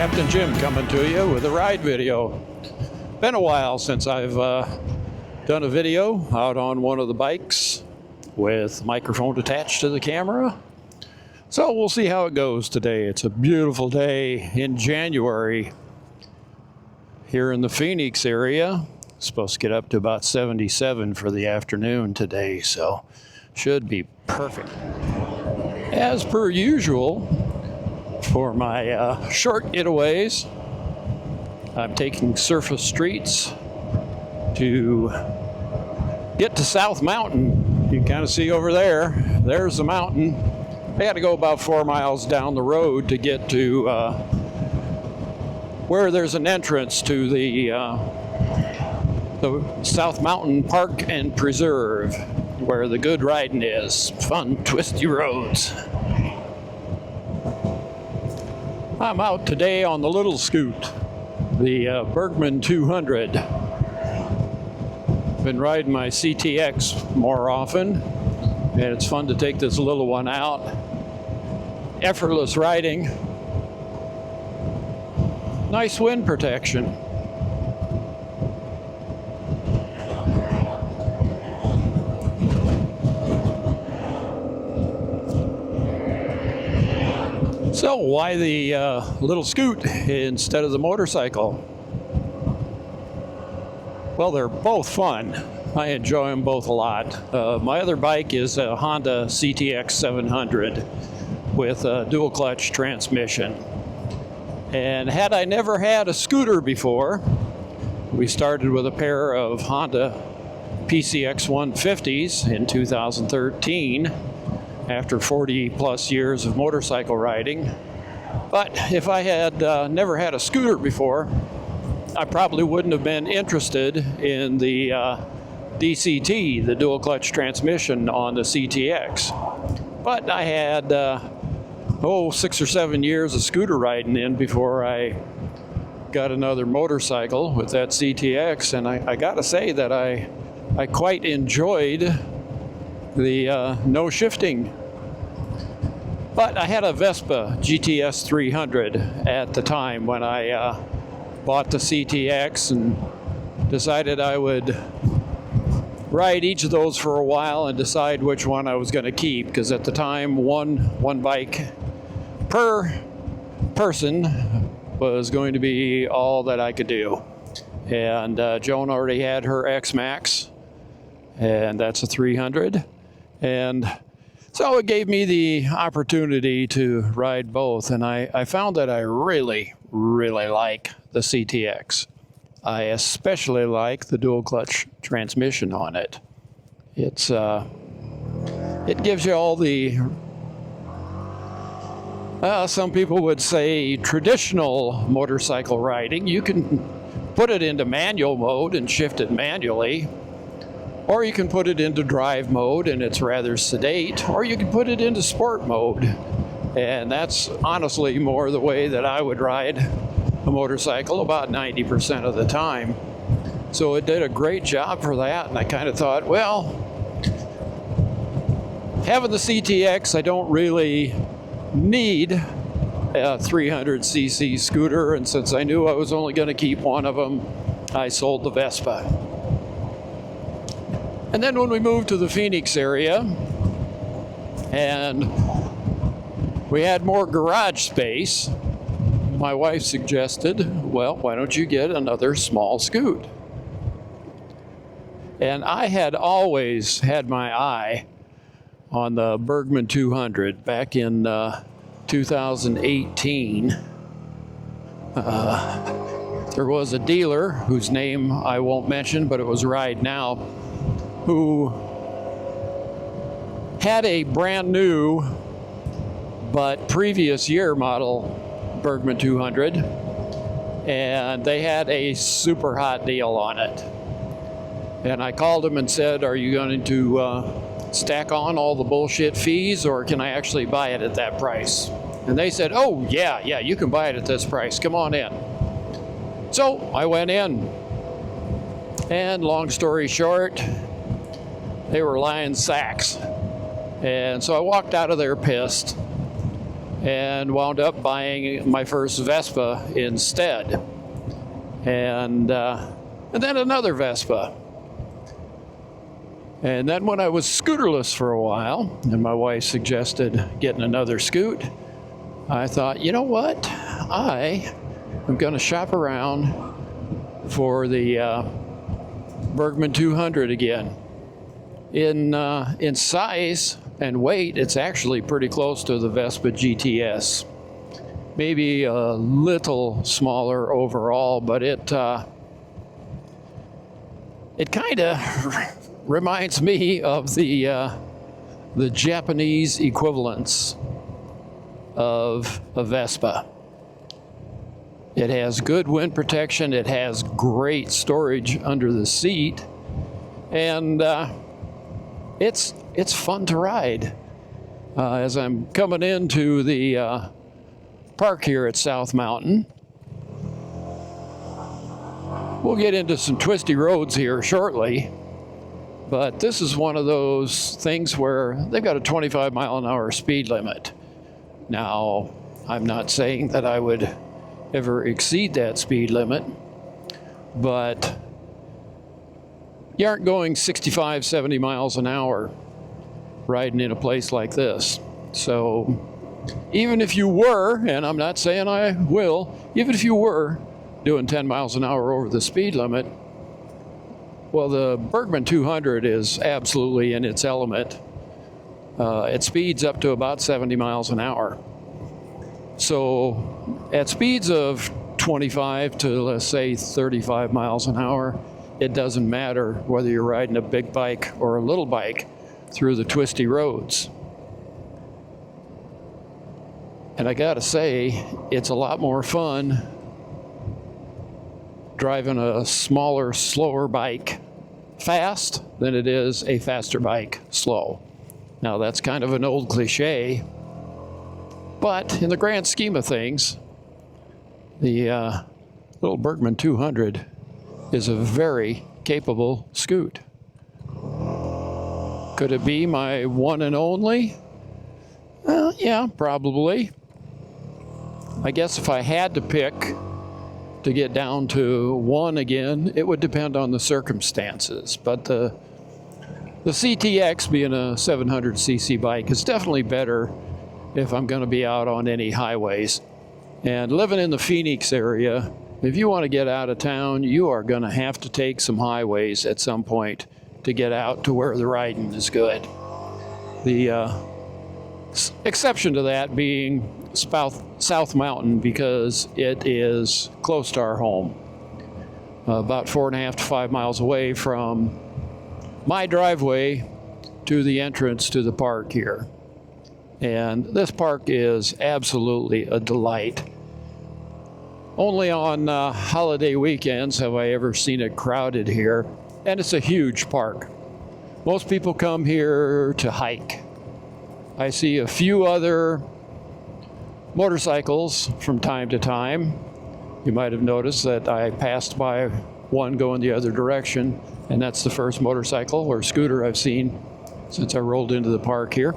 Captain Jim coming to you with a ride video. Been a while since I've done a video out on one of the bikes with microphone attached to the camera. So we'll see how it goes today. It's a beautiful day in January here in the Phoenix area. It's supposed to get up to about 77 for the afternoon today, so should be perfect. As per usual, for my short getaways, I'm taking surface streets to get to South Mountain. You can kind of see over there, there's the mountain. I got to go about 4 miles down the road to get to where there's an entrance to the South Mountain Park and Preserve, where the good riding is. Fun, twisty roads. I'm out today on the little scoot, the Burgman 200. Been riding my CTx more often, and it's fun to take this little one out. Effortless riding. Nice wind protection. So why the little scoot instead of the motorcycle? Well, they're both fun. I enjoy them both a lot. My other bike is a Honda CTx 700 with a dual clutch transmission. And had I never had a scooter before, we started with a pair of Honda PCX 150s in 2013. After 40 plus years of motorcycle riding. But if I had never had a scooter before, I probably wouldn't have been interested in the DCT, the dual clutch transmission on the CTX. But I had 6 or 7 years of scooter riding in before I got another motorcycle with that CTX, and I gotta say that I quite enjoyed the no shifting. But I had a Vespa GTS 300 at the time when I bought the CTX and decided I would ride each of those for a while and decide which one I was going to keep, because at the time one bike per person was going to be all that I could do. And Joan already had her X-Max, and that's a 300. And so it gave me the opportunity to ride both, and I found that I really, really like the CTX. I especially like the dual clutch transmission on it. It gives you all the, some people would say, traditional motorcycle riding. You can put it into manual mode and shift it manually. Or you can put it into drive mode and it's rather sedate, or you can put it into sport mode. And that's honestly more the way that I would ride a motorcycle about 90% of the time. So it did a great job for that, and I kind of thought, well, having the CTX, I don't really need a 300cc scooter, and since I knew I was only going to keep one of them, I sold the Vespa. And then when we moved to the Phoenix area and we had more garage space, my wife suggested, well, why don't you get another small scoot? And I had always had my eye on the Burgman 200 back in 2018. There was a dealer whose name I won't mention, but it was Ride Now, who had a brand new but previous year model Burgman 200, and they had a super hot deal on it. And I called him and said, are you going to stack on all the bullshit fees, or can I actually buy it at that price? And they said, oh yeah, you can buy it at this price, come on in. So I went in, and long story short, they were lying sacks. And so I walked out of there pissed. and wound up buying my first Vespa instead. And then another Vespa. And then when I was scooterless for a while, and my wife suggested getting another scoot, I thought, you know what? I am going to shop around for the Burgman 200 again. In size and weight, it's actually pretty close to the Vespa GTS. Maybe a little smaller overall, but it kind of reminds me of the Japanese equivalents of a Vespa. It has good wind protection. It has great storage under the seat, and it's fun to ride. As I'm coming into the park here at South Mountain, we'll get into some twisty roads here shortly, but this is one of those things where they've got a 25-mile-an-hour speed limit. Now, I'm not saying that I would ever exceed that speed limit, but you aren't going 65, 70 miles an hour riding in a place like this. So even if you were, and I'm not saying I will, even if you were doing 10 miles an hour over the speed limit, well, the Burgman 200 is absolutely in its element. It speeds up to about 70 miles an hour. So at speeds of 25 to, let's say, 35 miles an hour, it doesn't matter whether you're riding a big bike or a little bike through the twisty roads. And I gotta say, it's a lot more fun driving a smaller, slower bike fast than it is a faster bike slow. Now, that's kind of an old cliche, but in the grand scheme of things, the little Burgman 200 is a very capable scoot. Could it be my one and only? Yeah, probably. I guess if I had to pick to get down to one again, it would depend on the circumstances. But the CTx, being a 700cc bike, is definitely better if I'm going to be out on any highways. And living in the Phoenix area, if you want to get out of town, you are going to have to take some highways at some point to get out to where the riding is good. The exception to that being South Mountain, because it is close to our home, about 4.5 to 5 miles away from my driveway to the entrance to the park here. And this park is absolutely a delight. Only on holiday weekends have I ever seen it crowded here, and it's a huge park. Most people come here to hike. I see a few other motorcycles from time to time. You might have noticed that I passed by one going the other direction, and that's the first motorcycle or scooter I've seen since I rolled into the park here.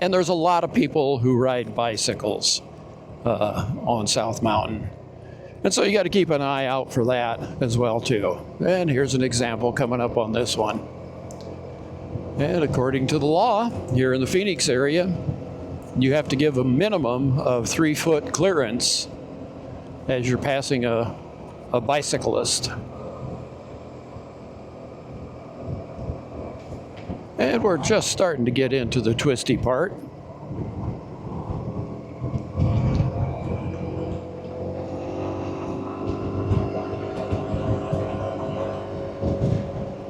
And there's a lot of people who ride bicycles on South Mountain. And so you got to keep an eye out for that as well too. And here's an example coming up on this one. And according to the law here in the Phoenix area, you have to give a minimum of 3-foot clearance as you're passing a bicyclist. And we're just starting to get into the twisty part.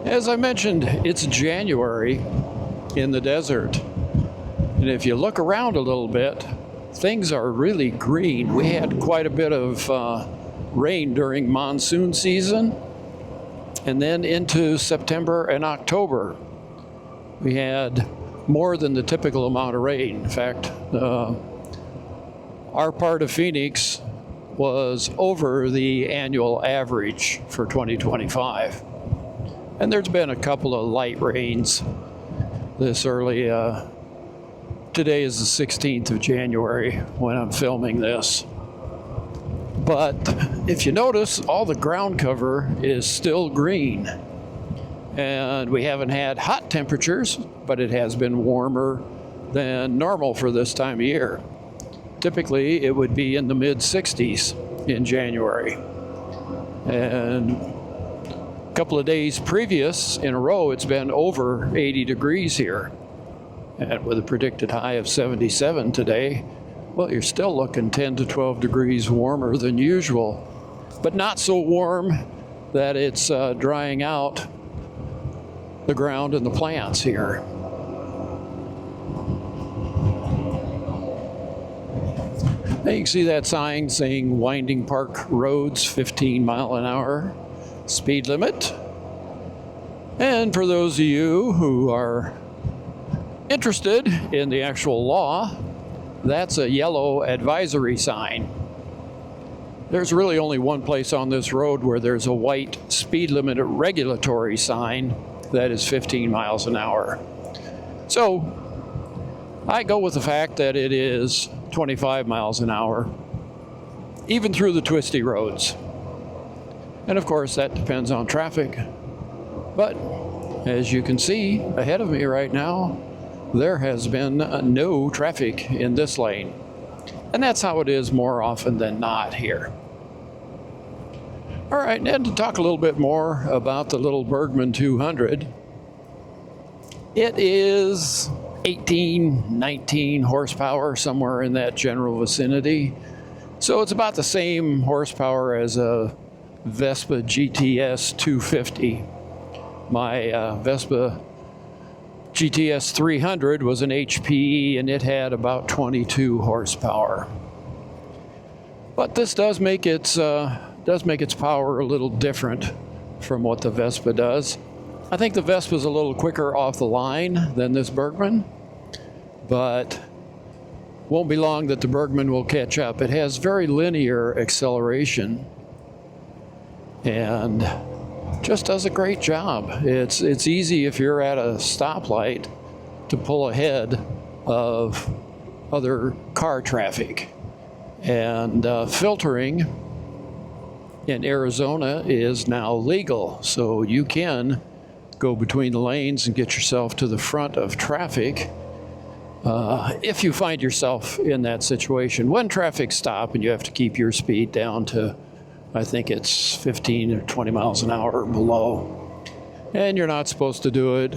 As I mentioned, it's January in the desert. And if you look around a little bit, things are really green. We had quite a bit of rain during monsoon season, and then into September and October. We had more than the typical amount of rain. In fact, our part of Phoenix was over the annual average for 2025. And there's been a couple of light rains this early Today is the 16th of January when I'm filming this. But if you notice, all the ground cover is still green. And we haven't had hot temperatures, but it has been warmer than normal for this time of year. Typically, it would be in the mid-60s in January. And a couple of days previous in a row, it's been over 80 degrees here. And with a predicted high of 77 today, well, you're still looking 10 to 12 degrees warmer than usual, but not so warm that it's drying out the ground and the plants here. Now you can see that sign saying Winding Park Roads, 15 mile an hour speed limit. And for those of you who are interested in the actual law, that's a yellow advisory sign. There's really only one place on this road where there's a white speed limit regulatory sign that is 15 miles an hour. So I go with the fact that it is 25 miles an hour, even through the twisty roads. And of course, that depends on traffic. But as you can see ahead of me right now, there has been no traffic in this lane. And that's how it is more often than not here. All right, and to talk a little bit more about the little Burgman 200, it is 18, 19 horsepower, somewhere in that general vicinity. So it's about the same horsepower as a Vespa GTS 250. My Vespa GTS 300 was an HPE and it had about 22 horsepower. But this does make its power a little different from what the Vespa does. I think the Vespa is a little quicker off the line than this Burgman, but won't be long that the Burgman will catch up. It has very linear acceleration and just does a great job. It's easy if you're at a stoplight to pull ahead of other car traffic. And filtering in Arizona is now legal, so you can go between the lanes and get yourself to the front of traffic if you find yourself in that situation. When traffic stops and you have to keep your speed down to, I think it's 15 or 20 miles an hour or below. And you're not supposed to do it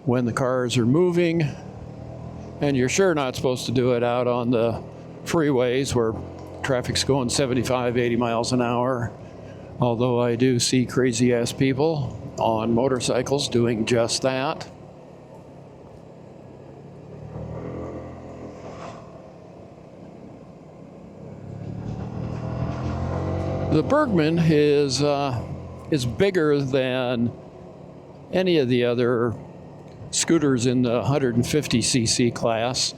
when the cars are moving. And you're sure not supposed to do it out on the freeways where traffic's going 75, 80 miles an hour. Although I do see crazy ass people on motorcycles doing just that. The Burgman is bigger than any of the other scooters in the 150cc class.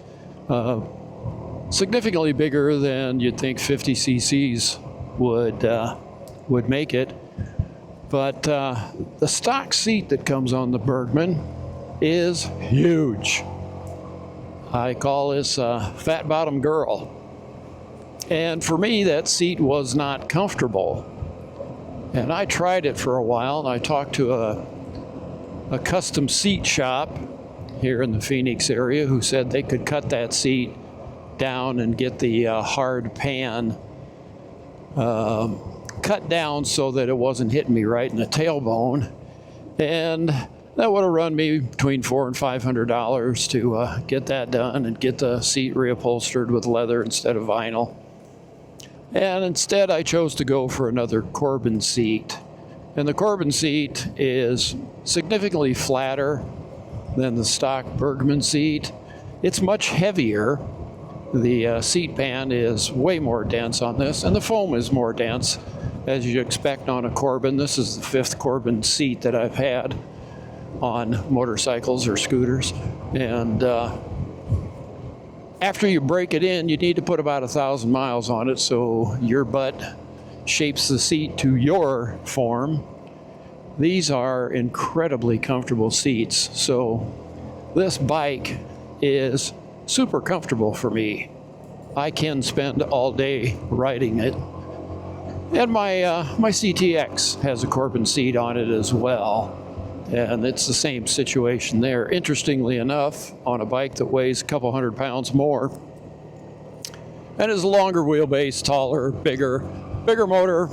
Significantly bigger than you'd think 50 cc's would make it. But the stock seat that comes on the Burgman is huge. I call this Fat Bottom Girl. And for me, that seat was not comfortable. And I tried it for a while, and I talked to a custom seat shop here in the Phoenix area who said they could cut that seat down and get the hard pan cut down so that it wasn't hitting me right in the tailbone. And that would have run me between $400 and $500 to get that done and get the seat reupholstered with leather instead of vinyl. And instead I chose to go for another Corbin seat. And the Corbin seat is significantly flatter than the stock Burgman seat. It's much heavier. The seat pan is way more dense on this, and the foam is more dense, as you'd expect on a Corbin. This is the 5th Corbin seat that I've had on motorcycles or scooters. And after you break it in, you need to put about 1,000 miles on it so your butt shapes the seat to your form. These are incredibly comfortable seats. So this bike is super comfortable for me. I can spend all day riding it. And my CTx has a Corbin seat on it as well. And it's the same situation there. Interestingly enough, on a bike that weighs a couple 100 pounds more and is a longer wheelbase, taller, bigger motor.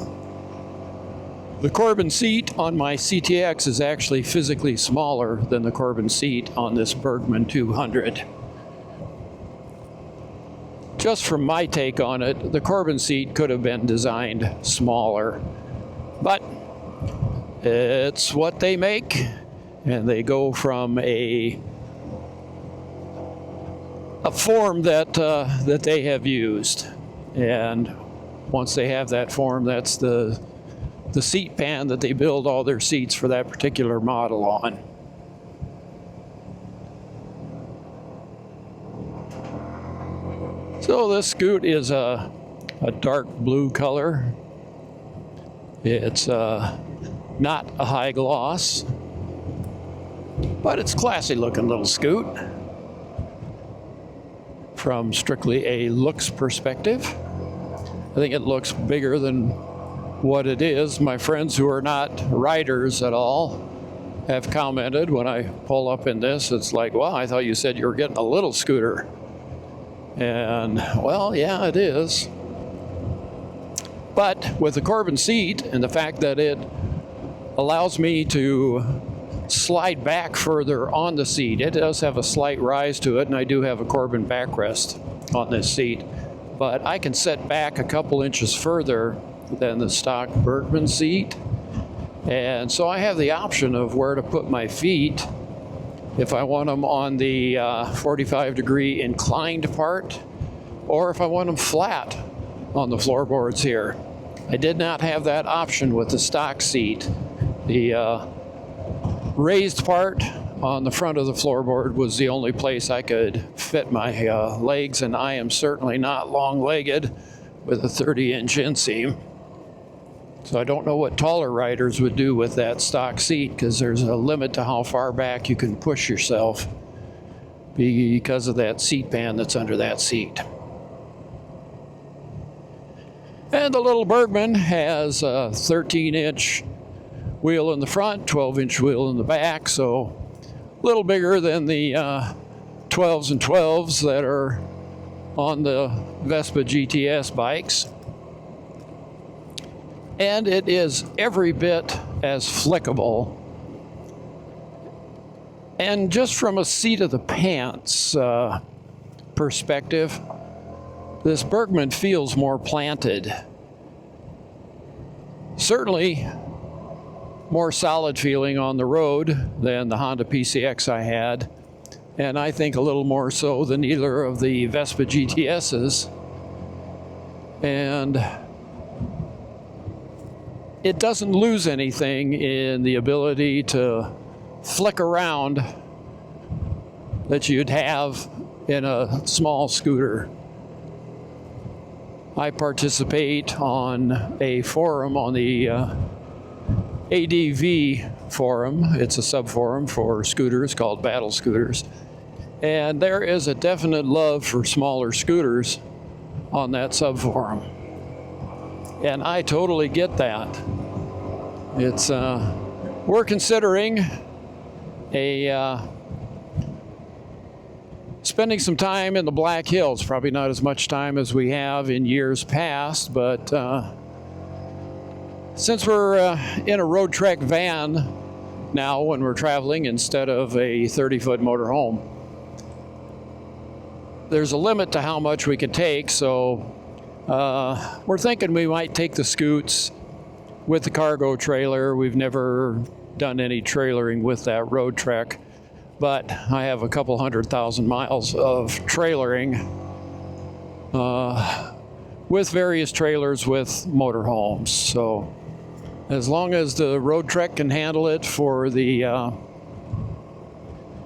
The Corbin seat on my CTx is actually physically smaller than the Corbin seat on this Burgman 200. Just from my take on it, the Corbin seat could have been designed smaller, but it's what they make, and they go from a form that they have used, and once they have that form, that's the seat pan that they build all their seats for that particular model on. So this scoot is a dark blue color. It's not a high gloss, but it's classy looking little scoot from strictly a looks perspective. I think it looks bigger than what it is. My friends who are not riders at all have commented when I pull up in this, it's like, wow, I thought you said you were getting a little scooter. And well, yeah, it is. But with the Corbin seat and the fact that it allows me to slide back further on the seat, it does have a slight rise to it, and I do have a Corbin backrest on this seat, but I can set back a couple inches further than the stock Burgman seat. And so I have the option of where to put my feet. If I want them on the 45-degree inclined part, or if I want them flat on the floorboards here. I did not have that option with the stock seat. The raised part on the front of the floorboard was the only place I could fit my legs, and I am certainly not long-legged with a 30-inch inseam. So I don't know what taller riders would do with that stock seat, because there's a limit to how far back you can push yourself because of that seat pan that's under that seat. And the little Burgman has a 13-inch wheel in the front, 12-inch wheel in the back, so a little bigger than the 12s and 12s that are on the Vespa GTS bikes. And it is every bit as flickable. And just from a seat of the pants perspective, this Burgman feels more planted. Certainly more solid feeling on the road than the Honda PCX I had, and I think a little more so than either of the Vespa GTSs. And it doesn't lose anything in the ability to flick around that you'd have in a small scooter. I participate on a forum on the ADV forum. It's a sub-forum for scooters called Battle Scooters. And there is a definite love for smaller scooters on that sub-forum. And I totally get that. It's, we're considering spending some time in the Black Hills. Probably not as much time as we have in years past, but since we're in a road trek van now when we're traveling instead of a 30-foot motorhome, there's a limit to how much we can take, so we're thinking we might take the scoots with the cargo trailer. We've never done any trailering with that road trek, but I have a couple 100,000 miles of trailering with various trailers with motorhomes. So as long as the road trek can handle it for the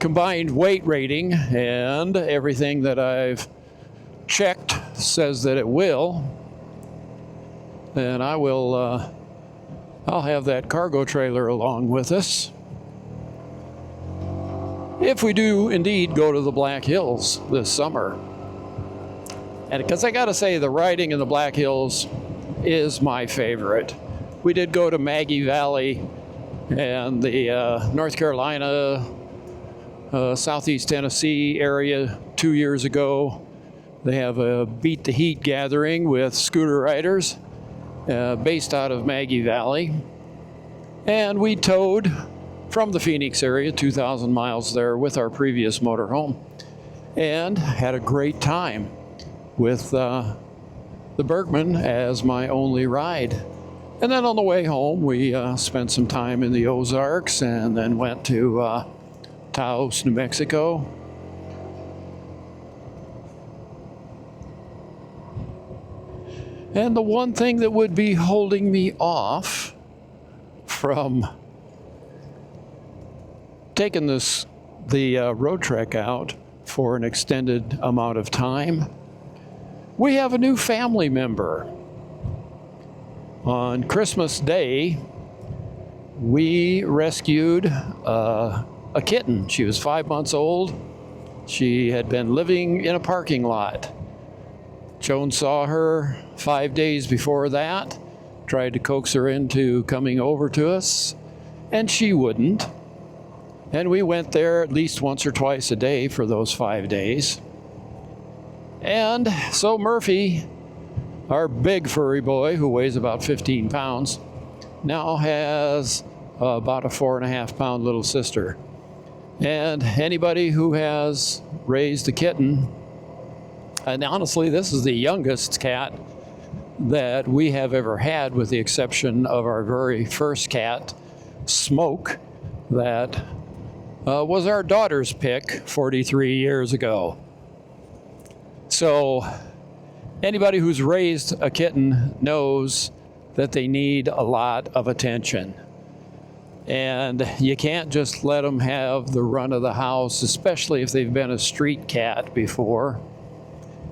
combined weight rating, and everything that I've checked says that it will, then I will I'll have that cargo trailer along with us. if we do indeed go to the Black Hills this summer. And because I gotta say, the riding in the Black Hills is my favorite. We did go to Maggie Valley and the North Carolina, Southeast Tennessee area 2 years ago. They have a Beat the Heat gathering with scooter riders based out of Maggie Valley. And we towed from the Phoenix area, 2,000 miles there with our previous motorhome, and had a great time with the Burgman as my only ride. And then on the way home, we spent some time in the Ozarks and then went to Taos, New Mexico. And the one thing that would be holding me off from taking the road trek out for an extended amount of time, we have a new family member. On Christmas Day, we rescued a kitten. She was 5 months old. She had been living in a parking lot. Joan saw her 5 days before that, tried to coax her into coming over to us, and she wouldn't. And we went there at least once or twice a day for those 5 days. And so Murphy, our big furry boy who weighs about 15 pounds, now has about a 4.5 pound little sister. And anybody who has raised a kitten, and honestly, this is the youngest cat that we have ever had, with the exception of our very first cat, Smoke, that was our daughter's pick 43 years ago. So anybody who's raised a kitten knows that they need a lot of attention. And you can't just let them have the run of the house, especially if they've been a street cat before.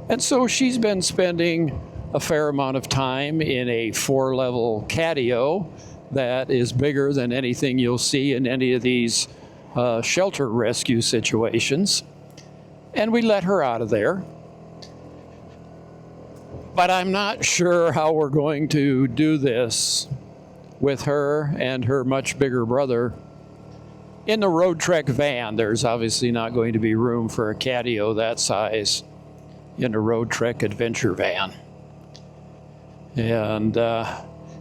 And so she's been spending a fair amount of time in a 4-level catio that is bigger than anything you'll see in any of these shelter rescue situations. And we let her out of there. But I'm not sure how we're going to do this with her and her much bigger brother in the road trek van. There's obviously not going to be room for a catio that size in a road trek adventure van. And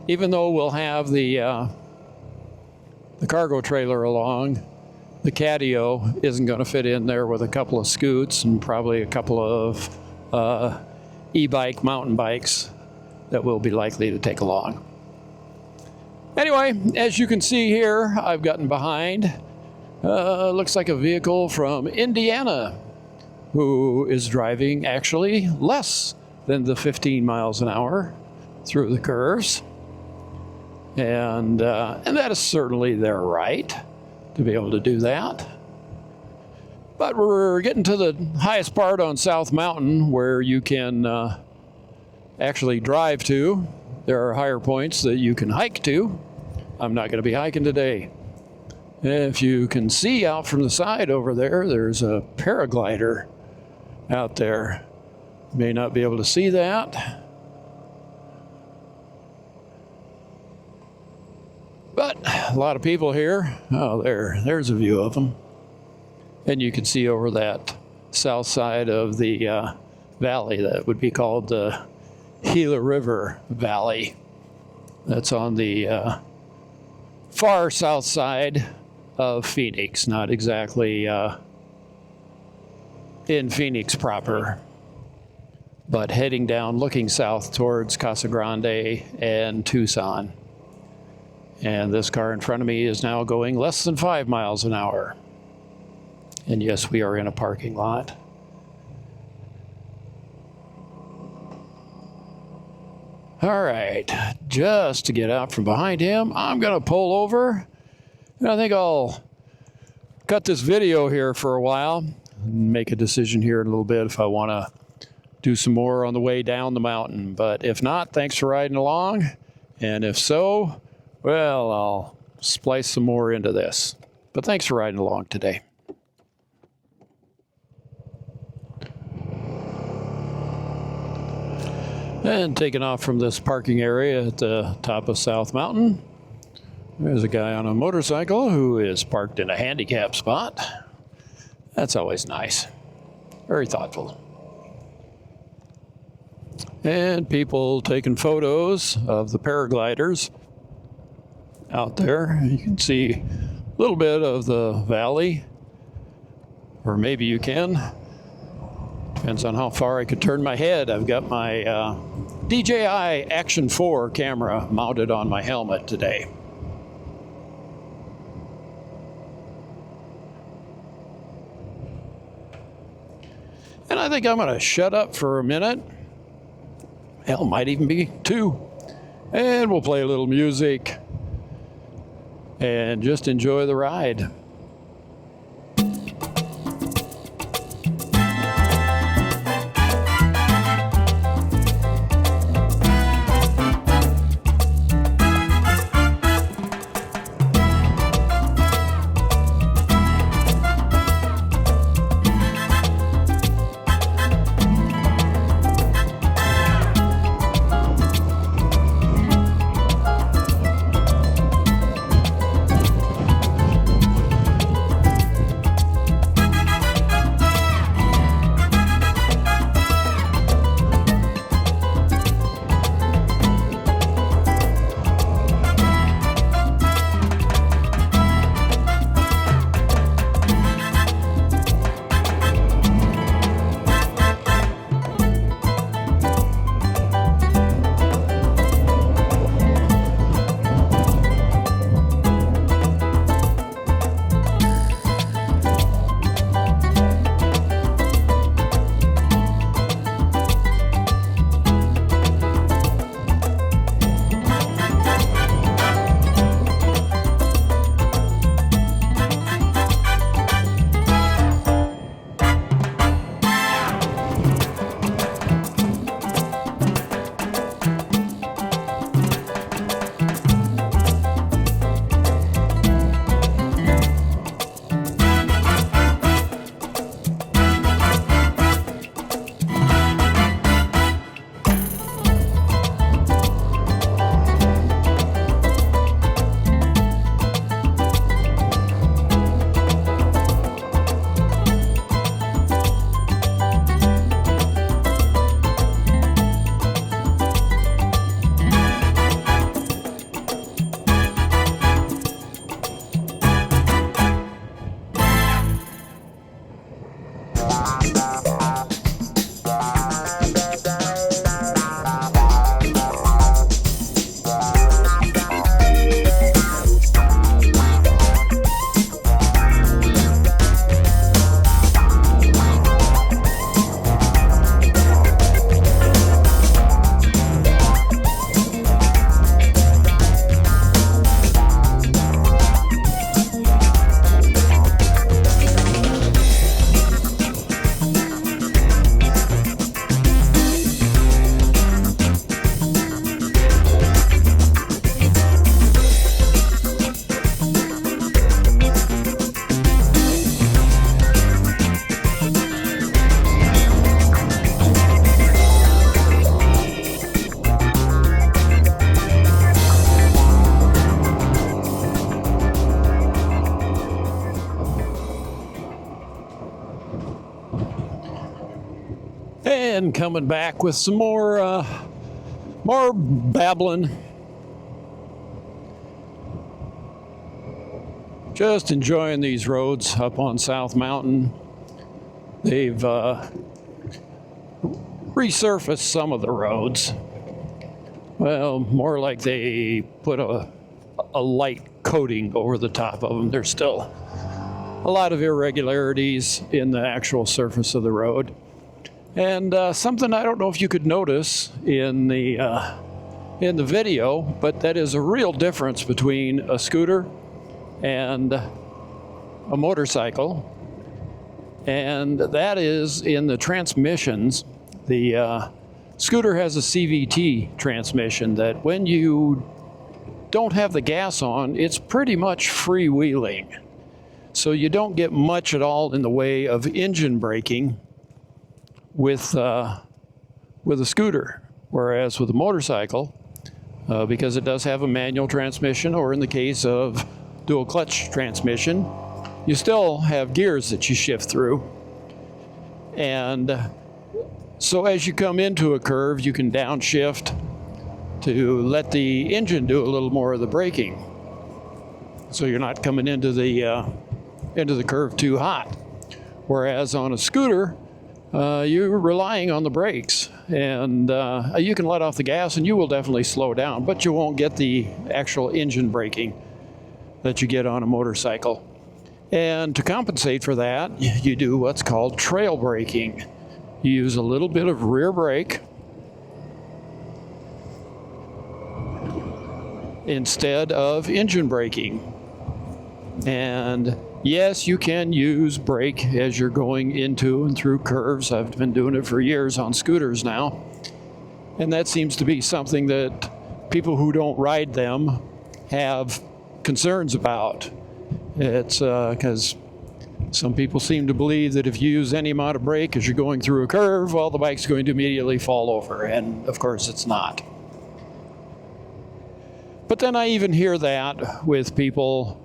even though we'll have the cargo trailer along, the catio isn't going to fit in there with a couple of scoots and probably a couple of e-bike mountain bikes that we'll be likely to take along. Anyway, as you can see here, I've gotten behind. Looks like a vehicle from Indiana who is driving actually less than the 15 miles an hour through the curves. And that is certainly their right to be able to do that. But we're getting to the highest part on South Mountain where you can actually drive to. There are higher points that you can hike to. I'm not going to be hiking today. If you can see out from the side over there, there's a paraglider out there. You may not be able to see that. But a lot of people here. Oh, there's a view of them. And you can see over that south side of the valley that would be called the Gila River Valley. That's on the far south side of Phoenix, not exactly in Phoenix proper, but heading down, looking south towards Casa Grande and Tucson. And this car in front of me is now going less than 5 miles an hour. And yes, we are in a parking lot. All right, just to get out from behind him, I'm gonna pull over. And I think I'll cut this video here for a while and make a decision here in a little bit if I wanna do some more on the way down the mountain. But if not, thanks for riding along. And if so, well, I'll splice some more into this. But thanks for riding along today. And taking off from this parking area at the top of South Mountain, there's a guy on a motorcycle who is parked in a handicap spot. That's always nice. Very thoughtful. And people taking photos of the paragliders out there. You can see a little bit of the valley, or maybe you can. Depends on how far I could turn my head. I've got my DJI Action 4 camera mounted on my helmet today. And I think I'm going to shut up for a minute. Hell, might even be 2. And we'll play a little music and just enjoy the ride. And coming back with some more babbling. Just enjoying these roads up on South Mountain. They've resurfaced some of the roads. Well, more like they put a light coating over the top of them. There's still a lot of irregularities in the actual surface of the road. And something I don't know if you could notice in the video, but that is a real difference between a scooter and a motorcycle. And that is in the transmissions. The scooter has a CVT transmission that when you don't have the gas on, it's pretty much freewheeling. So you don't get much at all in the way of engine braking with a scooter. Whereas with a motorcycle, because it does have a manual transmission, or in the case of dual clutch transmission, you still have gears that you shift through. And so as you come into a curve, you can downshift to let the engine do a little more of the braking. So you're not coming into the curve too hot. Whereas on a scooter, you're relying on the brakes, and you can let off the gas and you will definitely slow down, but you won't get the actual engine braking that you get on a motorcycle. And to compensate for that, you do what's called trail braking. You use a little bit of rear brake instead of engine braking. And yes, you can use brake as you're going into and through curves. I've been doing it for years on scooters now. And that seems to be something that people who don't ride them have concerns about. It's because some people seem to believe that if you use any amount of brake as you're going through a curve, well, the bike's going to immediately fall over. And of course, it's not. But then I even hear that with people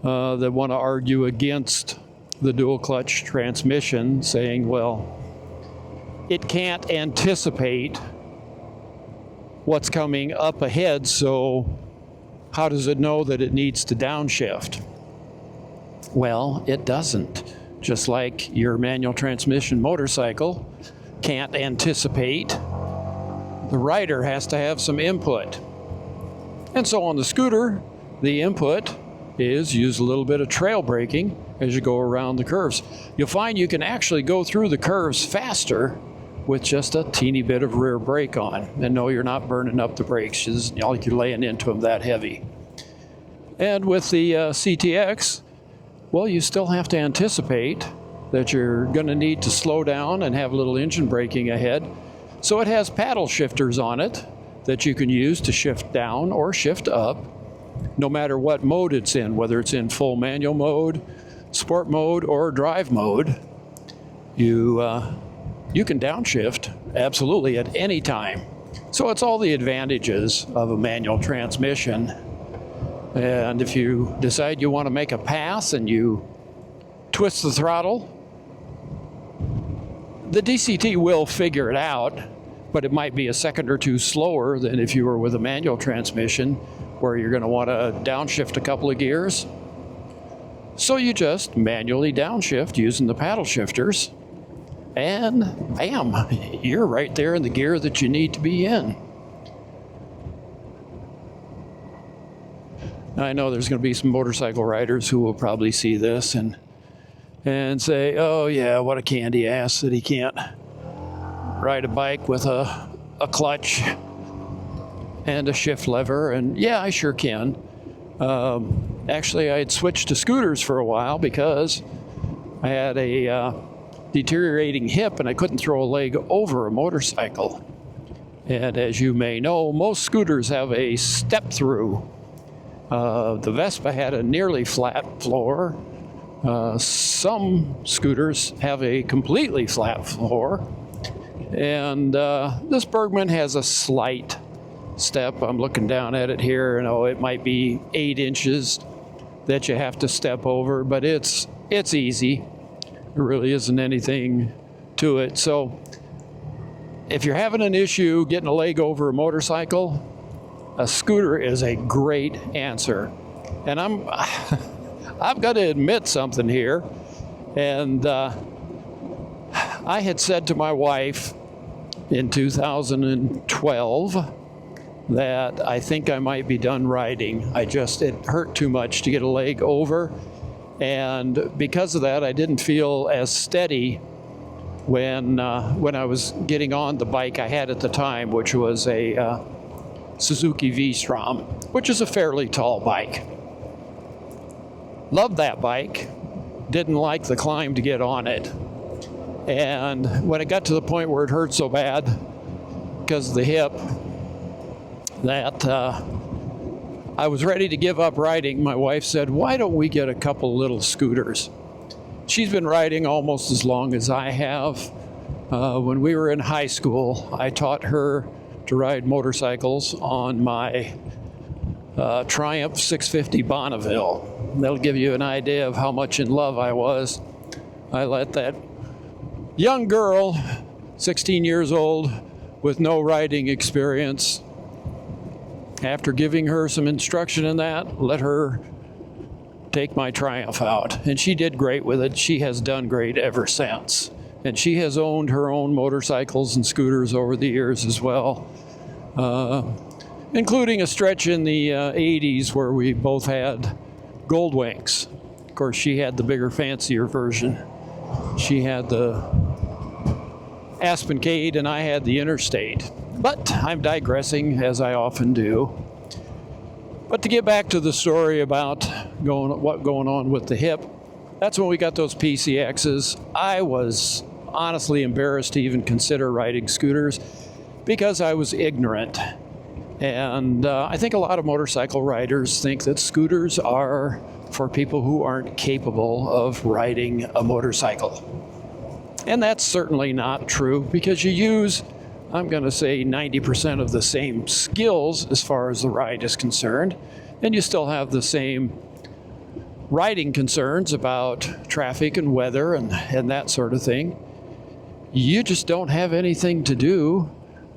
that want to argue against the dual clutch transmission, saying, well, it can't anticipate what's coming up ahead, so how does it know that it needs to downshift? Well, it doesn't. Just like your manual transmission motorcycle can't anticipate, the rider has to have some input. And so on the scooter, the input is use a little bit of trail braking as you go around the curves. You'll find you can actually go through the curves faster with just a teeny bit of rear brake on. And no, you're not burning up the brakes. It's not like you're laying into them that heavy. And with the CTx, well, you still have to anticipate that you're going to need to slow down and have a little engine braking ahead. So it has paddle shifters on it that you can use to shift down or shift up, no matter what mode it's in, whether it's in full manual mode, sport mode, or drive mode. You can downshift absolutely at any time. So it's all the advantages of a manual transmission. And if you decide you want to make a pass and you twist the throttle, the DCT will figure it out, but it might be a second or two slower than if you were with a manual transmission, where you're going to want to downshift a couple of gears. So you just manually downshift using the paddle shifters, and bam, you're right there in the gear that you need to be in. I know there's going to be some motorcycle riders who will probably see this and say, oh yeah, what a candy ass that he can't ride a bike with a clutch and a shift lever. And yeah, I sure can. Actually, I had switched to scooters for a while because I had a deteriorating hip and I couldn't throw a leg over a motorcycle. And as you may know, most scooters have a step through. The Vespa had a nearly flat floor. Some scooters have a completely flat floor. And this Burgman has a slight step. I'm looking down at it here, and it might be 8 inches that you have to step over, but it's easy. There really isn't anything to it. So if you're having an issue getting a leg over a motorcycle, a scooter is a great answer. And I've got to admit something here. And I had said to my wife in 2012 that I think I might be done riding. It hurt too much to get a leg over. And because of that, I didn't feel as steady when I was getting on the bike I had at the time, which was a Suzuki V-Strom, which is a fairly tall bike. Loved that bike, didn't like the climb to get on it. And when it got to the point where it hurt so bad because of the hip that I was ready to give up riding, my wife said, why don't we get a couple little scooters? She's been riding almost as long as I have. When we were in high school, I taught her to ride motorcycles on my Triumph 650 Bonneville. That'll give you an idea of how much in love I was. I let that young girl, 16 years old, with no riding experience, after giving her some instruction in that, let her take my Triumph out. And she did great with it. She has done great ever since. And she has owned her own motorcycles and scooters over the years as well, including a stretch in the 80s where we both had Gold Wings. Of course, she had the bigger, fancier version. She had the Aspencade and I had the Interstate. But I'm digressing, as I often do. But to get back to the story about what's going on with the hip, that's when we got those PCXs. I was honestly embarrassed to even consider riding scooters because I was ignorant. And I think a lot of motorcycle riders think that scooters are for people who aren't capable of riding a motorcycle. And that's certainly not true, because you use, I'm going to say, 90% of the same skills as far as the ride is concerned, and you still have the same riding concerns about traffic and weather and that sort of thing. You just don't have anything to do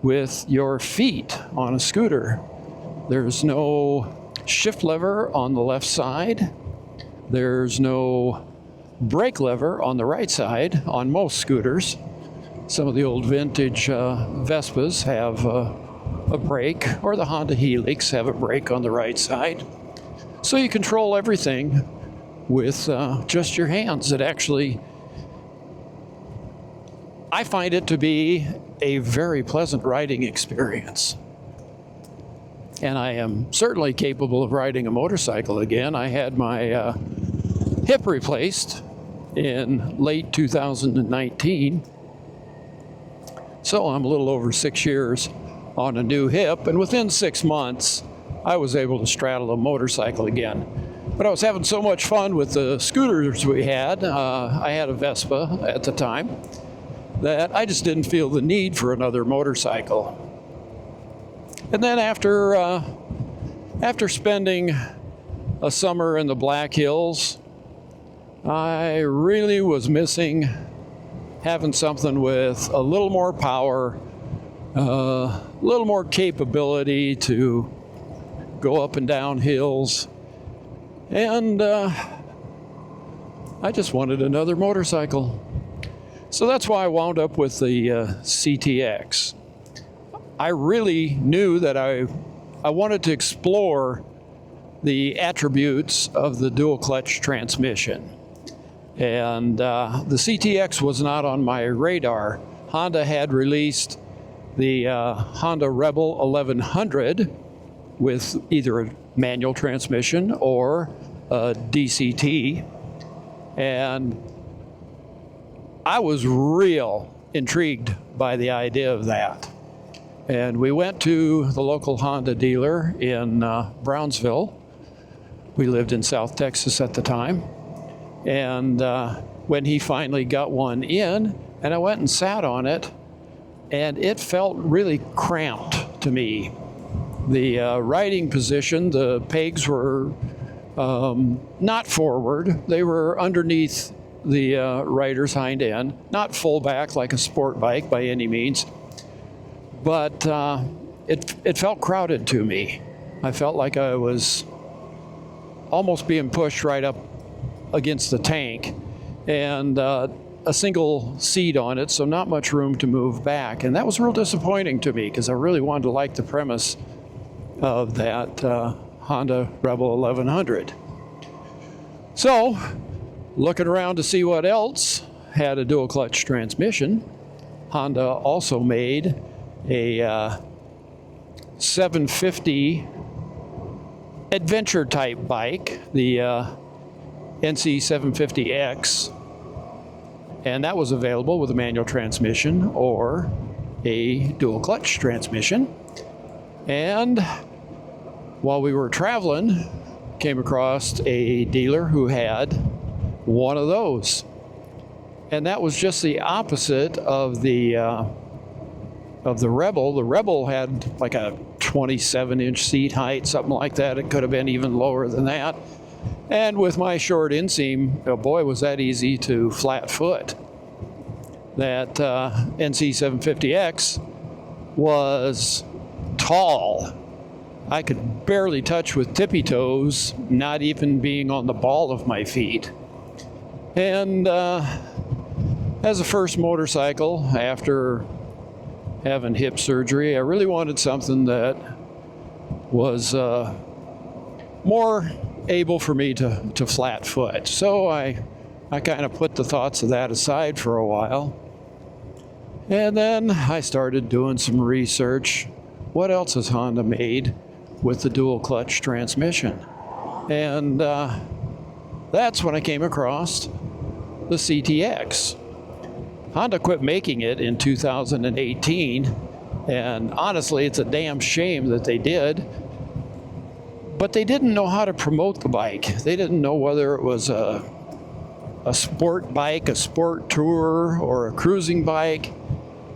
with your feet on a scooter. There's no shift lever on the left side. There's no brake lever on the right side on most scooters. Some of the old vintage Vespas have a brake, or the Honda Helix have a brake on the right side. So you control everything with just your hands. It actually, I find it to be a very pleasant riding experience. And I am certainly capable of riding a motorcycle again. I had my hip replaced in late 2019. So I'm a little over 6 years on a new hip, and within 6 months, I was able to straddle a motorcycle again. But I was having so much fun with the scooters we had. I had a Vespa at the time, that I just didn't feel the need for another motorcycle. And then after spending a summer in the Black Hills, I really was missing having something with a little more power, a little more capability to go up and down hills, and I just wanted another motorcycle. So that's why I wound up with the CTx. I really knew that I wanted to explore the attributes of the dual clutch transmission. And the CTx was not on my radar. Honda had released the Honda Rebel 1100 with either a manual transmission or a DCT. And I was real intrigued by the idea of that. And we went to the local Honda dealer in Brownsville. We lived in South Texas at the time. And when he finally got one in, and I went and sat on it, and it felt really cramped to me. The riding position, the pegs were not forward. They were underneath the rider's hind end, not full back like a sport bike by any means, but it felt crowded to me. I felt like I was almost being pushed right up against the tank, and a single seat on it, so not much room to move back. And that was real disappointing to me, because I really wanted to like the premise of that Honda Rebel 1100. So, looking around to see what else had a dual clutch transmission, Honda also made a 750 adventure type bike, the NC 750X, and that was available with a manual transmission or a dual clutch transmission. And while we were traveling, came across a dealer who had one of those. And that was just the opposite of the of the Rebel. The Rebel had like a 27-inch seat height, something like that. It could have been even lower than that. And with my short inseam, oh boy, was that easy to flat foot. That NC 750X was tall. I could barely touch with tippy toes, not even being on the ball of my feet. And as a first motorcycle, after having hip surgery, I really wanted something that was more able for me to flat foot. So I kind of put the thoughts of that aside for a while. And then I started doing some research. What else has Honda made with the dual clutch transmission? And that's when I came across the CTx. Honda quit making it in 2018, and honestly, it's a damn shame that they did. But they didn't know how to promote the bike. They didn't know whether it was a sport bike, a sport tour, or a cruising bike.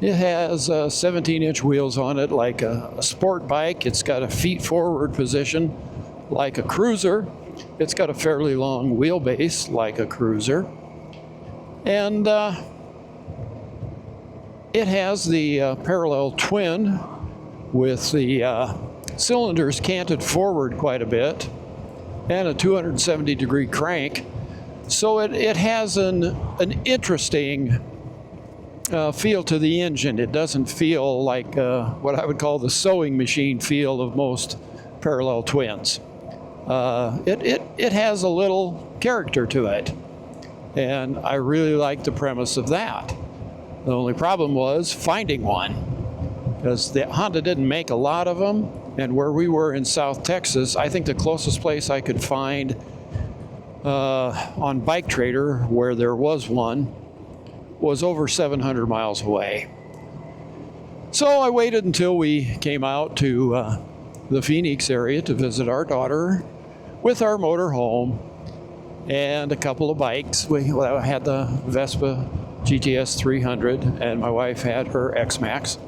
It has 17-inch wheels on it like a sport bike. It's got a feet forward position like a cruiser. It's got a fairly long wheelbase like a cruiser. And it has the parallel twin with the cylinders canted forward quite a bit and a 270-degree crank. So it has an interesting feel to the engine. It doesn't feel like what I would call the sewing machine feel of most parallel twins. It has a little character to it, and I really like the premise of that. The only problem was finding one, because the Honda didn't make a lot of them, and where we were in South Texas, I think the closest place I could find on Bike Trader where there was one was over 700 miles away. So I waited until we came out to the Phoenix area to visit our daughter with our motor home and a couple of bikes. We had the Vespa GTS 300 and my wife had her X-Max.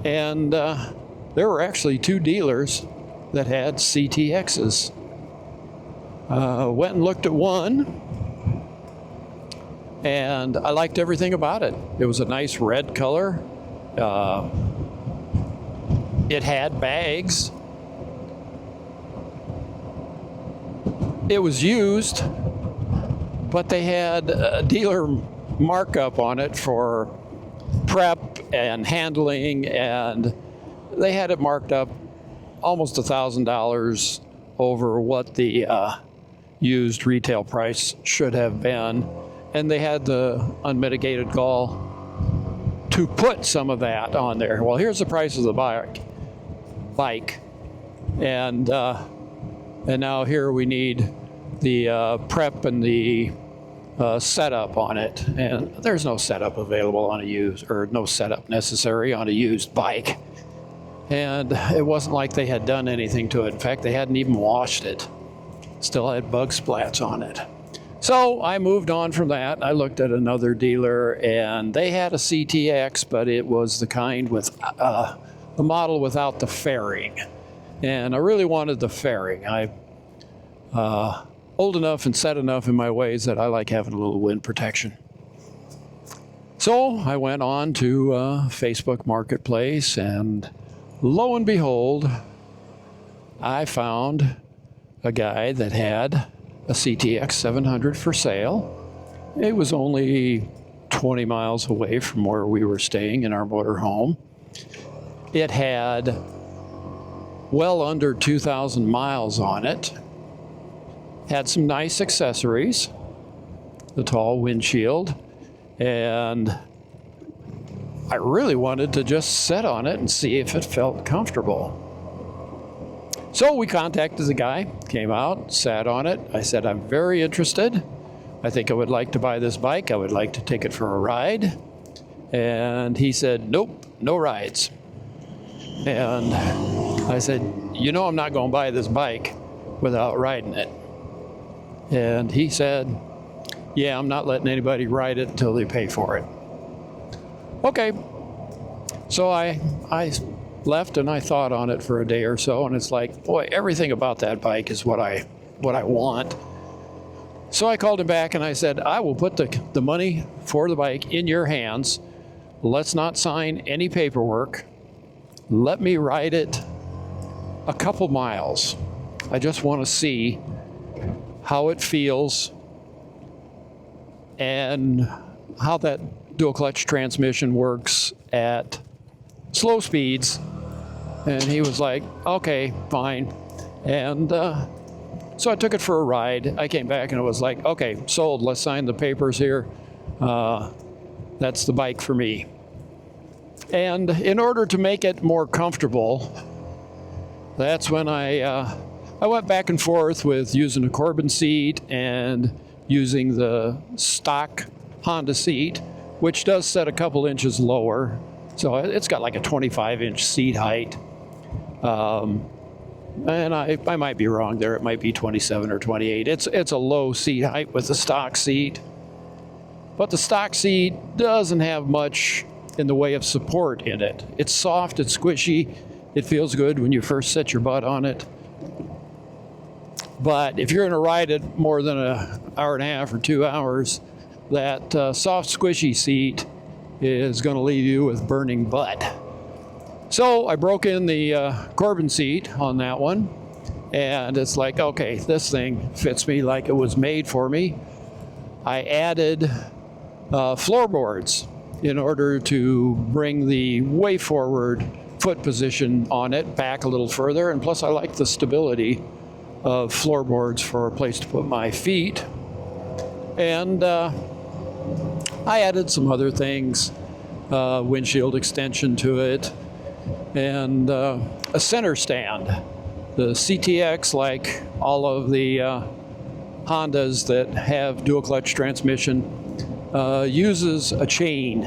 And there were actually two dealers that had CTXs. Went and looked at one, and I liked everything about it. It was a nice red color. It had bags. It was used, but they had a dealer markup on it for prep and handling, and they had it marked up almost $1,000 over what the used retail price should have been. And they had the unmitigated gall to put some of that on there. Well, here's the price of the bike. And now here we need the prep and the setup on it. And there's no setup available on a used, or no setup necessary on a used bike. And it wasn't like they had done anything to it. In fact, they hadn't even washed it. Still had bug splats on it. So I moved on from that. I looked at another dealer, and they had a CTX, but it was the kind with the model without the fairing. And I really wanted the fairing. I'm old enough and set enough in my ways that I like having a little wind protection. So I went on to Facebook Marketplace, and lo and behold, I found a guy that had a CTx 700 for sale. It was only 20 miles away from where we were staying in our motorhome. It had well under 2,000 miles on it. Had some nice accessories, the tall windshield, and I really wanted to just sit on it and see if it felt comfortable. So we contacted the guy, came out, sat on it. I said, I'm very interested. I think I would like to buy this bike. I would like to take it for a ride. And he said, nope, no rides. And I said, you know, I'm not going to buy this bike without riding it. And he said, yeah, I'm not letting anybody ride it until they pay for it. Okay. So I left and I thought on it for a day or so, and it's like, boy, everything about that bike is what I want. So I called him back and I said, I will put the money for the bike in your hands. Let's not sign any paperwork. Let me ride it a couple miles. I just want to see how it feels and how that dual clutch transmission works at slow speeds. And he was like, okay, fine. And so I took it for a ride. I came back and it was like, okay, sold. Let's sign the papers here. That's the bike for me. And in order to make it more comfortable, that's when I went back and forth with using a Corbin seat and using the stock Honda seat, which does set a couple inches lower. So it's got like a 25-inch seat height. And I might be wrong there. It might be 27 or 28. It's a low seat height with the stock seat. But the stock seat doesn't have much in the way of support in it. It's soft, it's squishy, it feels good when you first set your butt on it. But if you're going to ride it more than an hour and a half or 2 hours, that soft, squishy seat is going to leave you with burning butt. So I broke in the Corbin seat on that one, and it's like, okay, this thing fits me like it was made for me. I added floorboards in order to bring the way forward foot position on it back a little further, and plus I like the stability of floorboards for a place to put my feet. And I added some other things, windshield extension to it, and a center stand. The CTx, like all of the Hondas that have dual clutch transmission, uses a chain,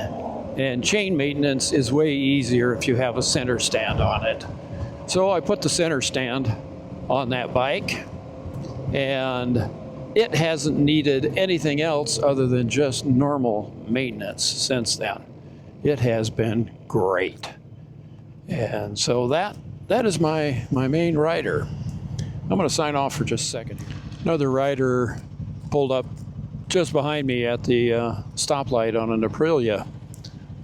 and chain maintenance is way easier if you have a center stand on it. So I put the center stand on that bike, and it hasn't needed anything else other than just normal maintenance since then. It has been great. And so that is my main rider. I'm going to sign off for just a second. Another rider pulled up just behind me at the stoplight on an Aprilia.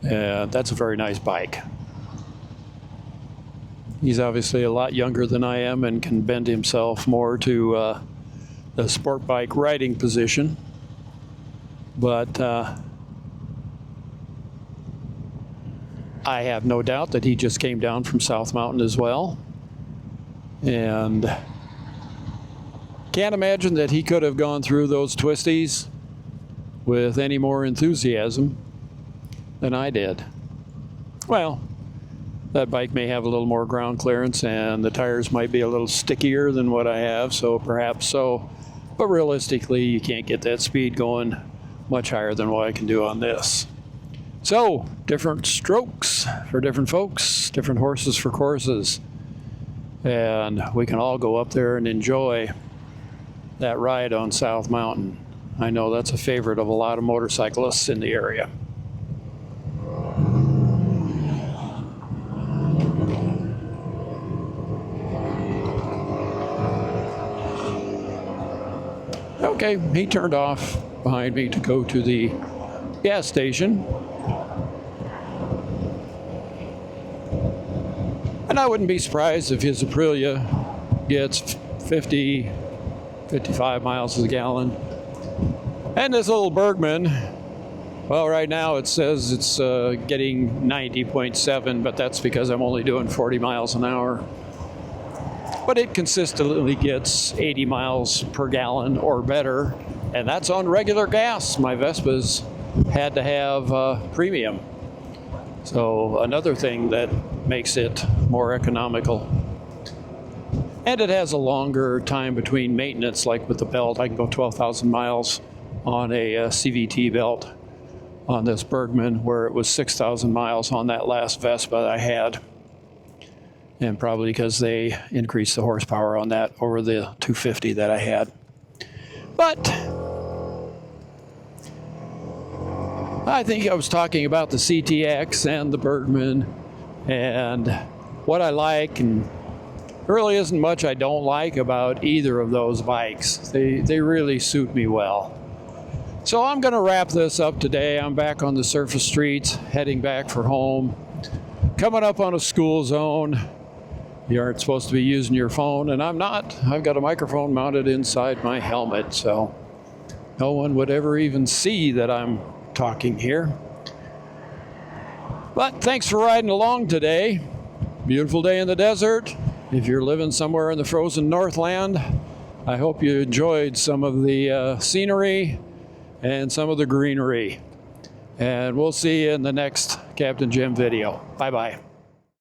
That's a very nice bike. He's obviously a lot younger than I am and can bend himself more to the sport bike riding position. But I have no doubt that he just came down from South Mountain as well. And can't imagine that he could have gone through those twisties with any more enthusiasm than I did. Well, that bike may have a little more ground clearance and the tires might be a little stickier than what I have, so perhaps so. But realistically, you can't get that speed going much higher than what I can do on this. So, different strokes for different folks, different horses for courses. And we can all go up there and enjoy that ride on South Mountain. I know that's a favorite of a lot of motorcyclists in the area. Okay, he turned off behind me to go to the gas station. And I wouldn't be surprised if his Aprilia gets 50, 55 miles a gallon. And this little Burgman, well, right now it says it's getting 90.7, but that's because I'm only doing 40 miles an hour. But it consistently gets 80 miles per gallon or better, and that's on regular gas. My Vespas had to have premium. So another thing that makes it more economical. And it has a longer time between maintenance, like with the belt. I can go 12,000 miles on a CVT belt on this Burgman, where it was 6,000 miles on that last Vespa I had. And probably because they increased the horsepower on that over the 250 that I had. But I think I was talking about the CTX and the Burgman and what I like, and there really isn't much I don't like about either of those bikes. They really suit me well. So I'm going to wrap this up today. I'm back on the surface streets, heading back for home. Coming up on a school zone. You aren't supposed to be using your phone, and I'm not. I've got a microphone mounted inside my helmet, so no one would ever even see that I'm talking here. But thanks for riding along today. Beautiful day in the desert. If you're living somewhere in the frozen Northland, I hope you enjoyed some of the scenery and some of the greenery. And we'll see you in the next Captain Jim video. Bye-bye.